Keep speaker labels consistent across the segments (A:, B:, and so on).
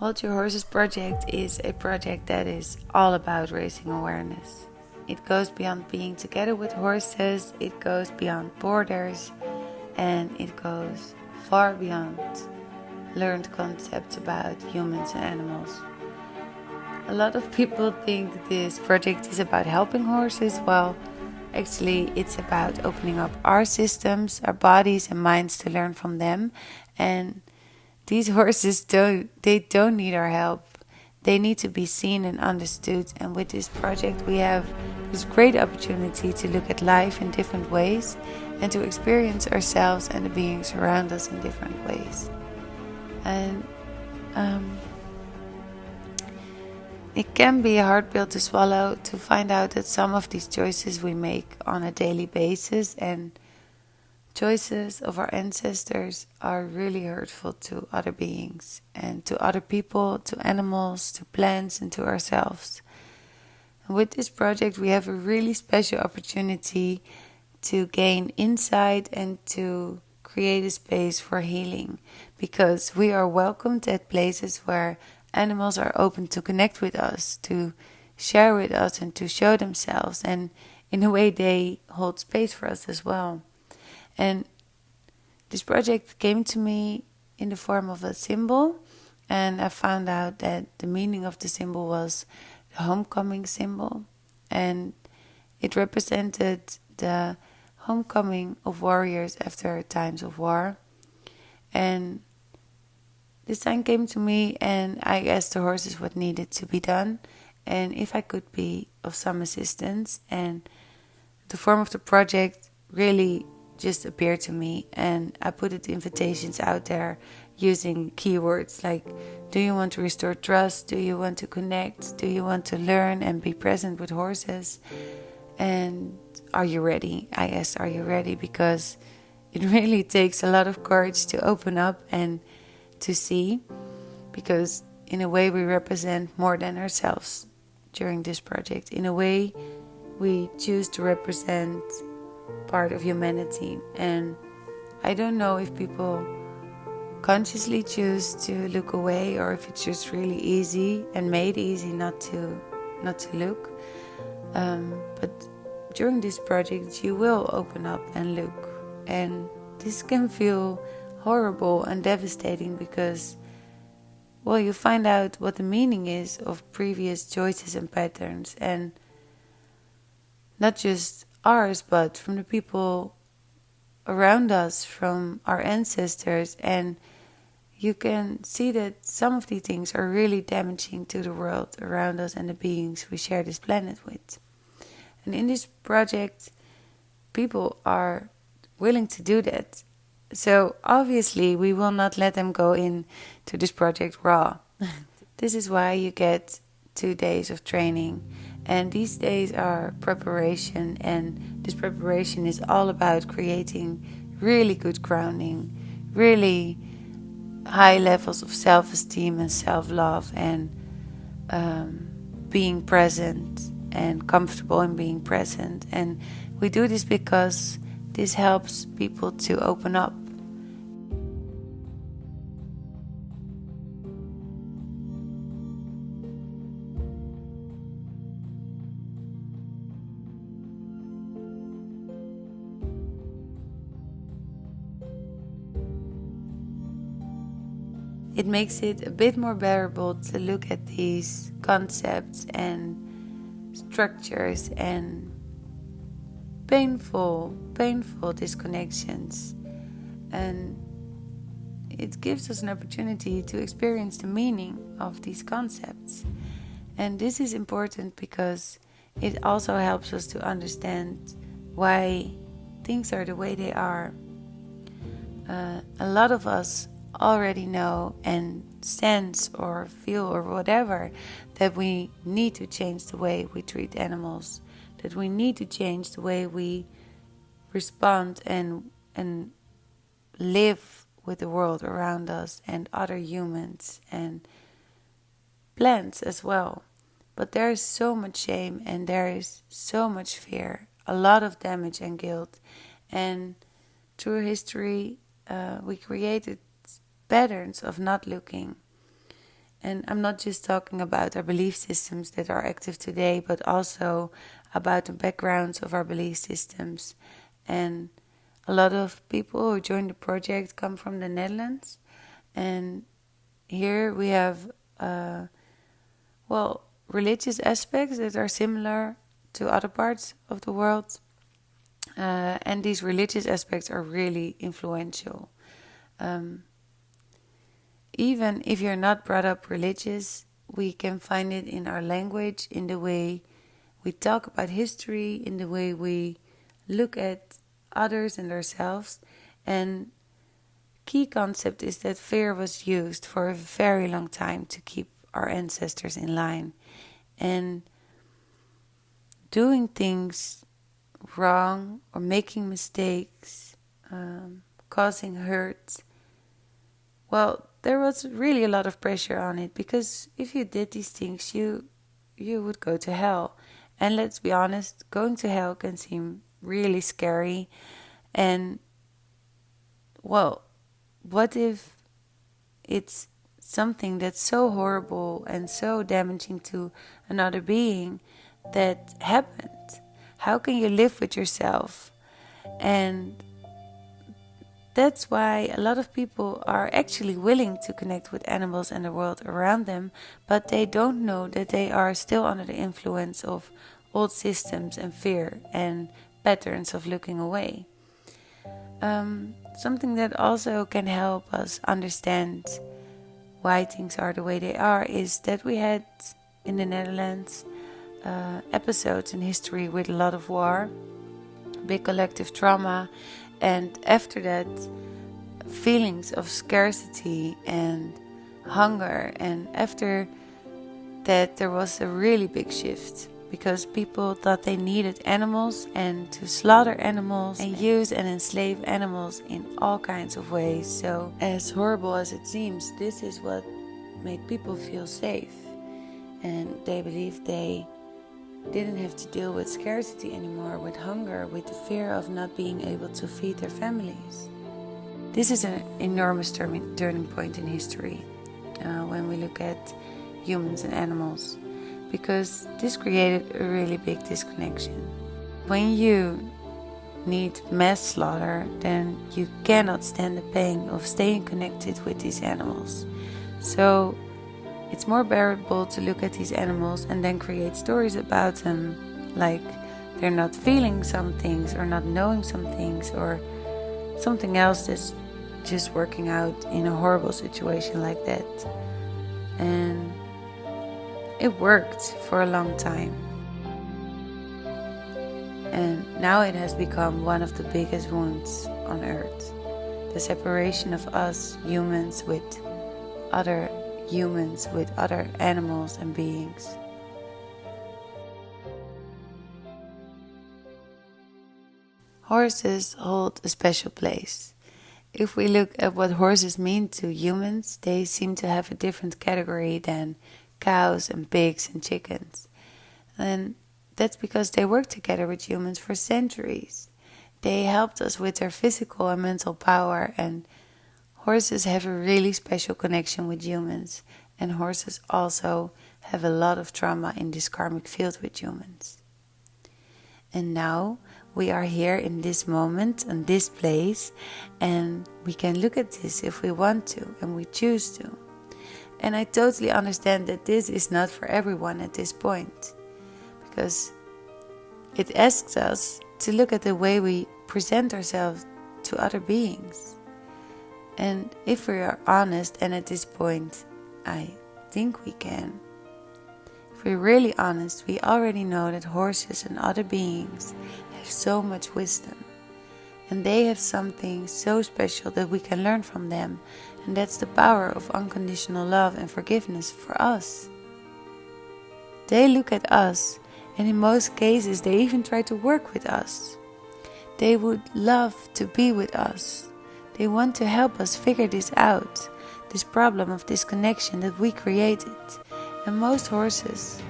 A: Hold Your Horses project is a project that is all about raising awareness. It goes beyond being together with horses, it goes beyond borders, and it goes far beyond learned concepts about humans and animals. A lot of people think this project is about helping horses. Well, actually, it's about opening up our systems, our bodies and minds to learn from them. And these horses don't need our help. They need to be seen and understood. And with this project, we have this great opportunity to look at life in different ways and to experience ourselves and the beings around us in different ways. And it can be a hard pill to swallow to find out that some of these choices we make on a daily basis and choices of our ancestors are really hurtful to other beings and to other people, to animals, to plants, and to ourselves. And with this project, we have a really special opportunity to gain insight and to create a space for healing, because we are welcomed at places where animals are open to connect with us, to share with us, and to show themselves. And in a way, they hold space for us as well. And this project came to me in the form of a symbol, and I found out that the meaning of the symbol was the homecoming symbol, and it represented the homecoming of warriors after times of war. And this sign came to me, and I asked the horses what needed to be done and if I could be of some assistance. And the form of the project really just appeared to me, and I put the invitations out there using keywords like, do you want to restore trust? Do you want to connect? Do you want to learn and be present with horses? And are you ready? I asked, are you ready? Because it really takes a lot of courage to open up and to see, because in a way we represent more than ourselves during this project. In a way we choose to represent part of humanity, and I don't know if people consciously choose to look away or if it's just really easy and made easy not to look, but during this project you will open up and look, and this can feel horrible and devastating because, well, you find out what the meaning is of previous choices and patterns, and not just ours, but from the people around us, from our ancestors. And you can see that some of these things are really damaging to the world around us and the beings we share this planet with. And in this project, people are willing to do that. So obviously we will not let them go into this project raw. This is why you get 2 days of training, and these days are preparation, and this preparation is all about creating really good grounding, really high levels of self-esteem and self-love, and being present and comfortable in being present. And we do this because this helps people to open up. It makes it a bit more bearable to look at these concepts and structures and painful disconnections. And it gives us an opportunity to experience the meaning of these concepts. And this is important because it also helps us to understand why things are the way they are. A lot of us already know and sense or feel or whatever that we need to change the way we treat animals, that we need to change the way we respond and live with the world around us and other humans and plants as well. But there is so much shame and there is so much fear, a lot of damage and guilt. And through history, we created patterns of not looking. And I'm not just talking about our belief systems that are active today, but also about the backgrounds of our belief systems. And a lot of people who join the project come from the Netherlands. And here we have, religious aspects that are similar to other parts of the world. And these religious aspects are really influential. Even if you're not brought up religious, we can find it in our language, in the way we talk about history, in the way we look at others and ourselves. And key concept is that fear was used for a very long time to keep our ancestors in line. And doing things wrong or making mistakes, causing hurt, well, there was really a lot of pressure on it, because if you did these things, you would go to hell. And let's be honest, going to hell can seem really scary. And, well, what if it's something that's so horrible and so damaging to another being that happened? How can you live with yourself? And that's why a lot of people are actually willing to connect with animals and the world around them, but they don't know that they are still under the influence of old systems and fear and patterns of looking away. Something that also can help us understand why things are the way they are is that we had in the Netherlands episodes in history with a lot of war, big collective trauma, and after that, feelings of scarcity and hunger. And after that, there was a really big shift, because people thought they needed animals and to slaughter animals and use and enslave animals in all kinds of ways. So, as horrible as it seems, this is what made people feel safe. And they believed they didn't have to deal with scarcity anymore, with hunger, with the fear of not being able to feed their families. This is an enormous turning point in history when we look at humans and animals, because this created a really big disconnection. When you need mass slaughter, then you cannot stand the pain of staying connected with these animals. So it's more bearable to look at these animals and then create stories about them, like they're not feeling some things or not knowing some things or something else that's just working out in a horrible situation like that. And it worked for a long time. And now it has become one of the biggest wounds on earth. The separation of us humans with other humans, with other animals and beings. Horses hold a special place. If we look at what horses mean to humans, they seem to have a different category than cows and pigs and chickens. And that's because they worked together with humans for centuries. They helped us with their physical and mental power, and horses have a really special connection with humans, and horses also have a lot of trauma in this karmic field with humans. And now we are here in this moment, in this place, and we can look at this if we want to, and we choose to. And I totally understand that this is not for everyone at this point, because it asks us to look at the way we present ourselves to other beings. And if we are honest, and at this point I think we can, if we're really honest, we already know that horses and other beings have so much wisdom, and they have something so special that we can learn from them, and that's the power of unconditional love and forgiveness for us. They look at us, and in most cases they even try to work with us. They would love to be with us. They want to help us figure this out, this problem of disconnection that we created. And most horses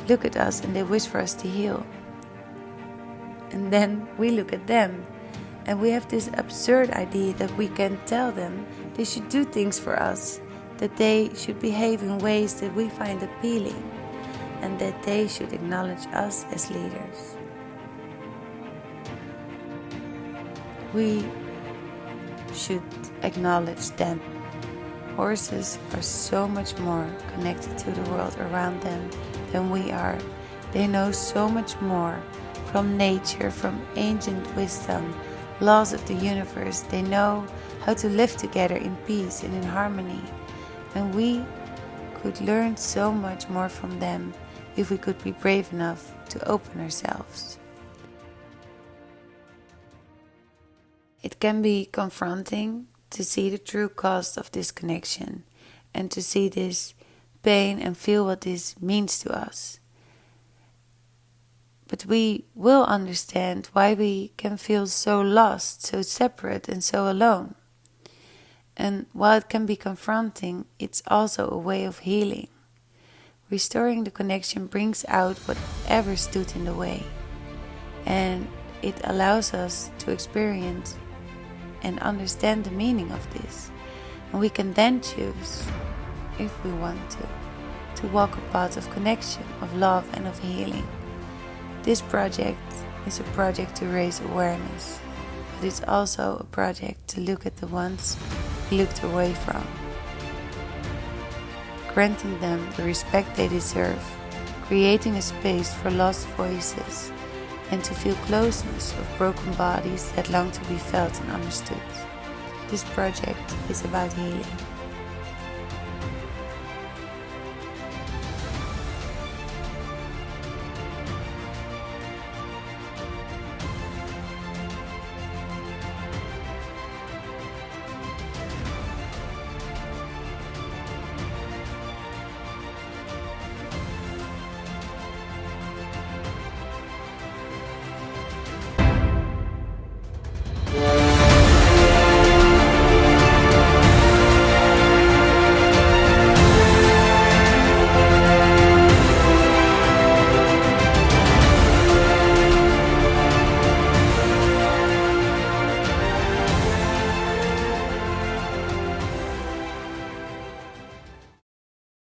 A: look at us and they wish for us to heal. And then we look at them and we have this absurd idea that we can tell them they should do things for us. that they should behave in ways that we find appealing, and that they should acknowledge us as leaders. We should acknowledge them. Horses are so much more connected to the world around them than we are. They know so much more from nature, from ancient wisdom, laws of the universe. They know how to live together in peace and in harmony. And we could learn so much more from them if we could be brave enough to open ourselves. It can be confronting to see the true cost of disconnection and to see this pain and feel what this means to us. But we will understand why we can feel so lost, so separate and so alone. And while it can be confronting, it's also a way of healing. Restoring the connection brings out whatever stood in the way, and it allows us to experience and understand the meaning of this. And we can then choose, if we want to walk a path of connection, of love and of healing. This project is a project to raise awareness, but it's also a project to look at the ones we looked away from, granting them the respect they deserve, creating a space for lost voices, and to feel closeness of broken bodies that long to be felt and understood. This project is about healing.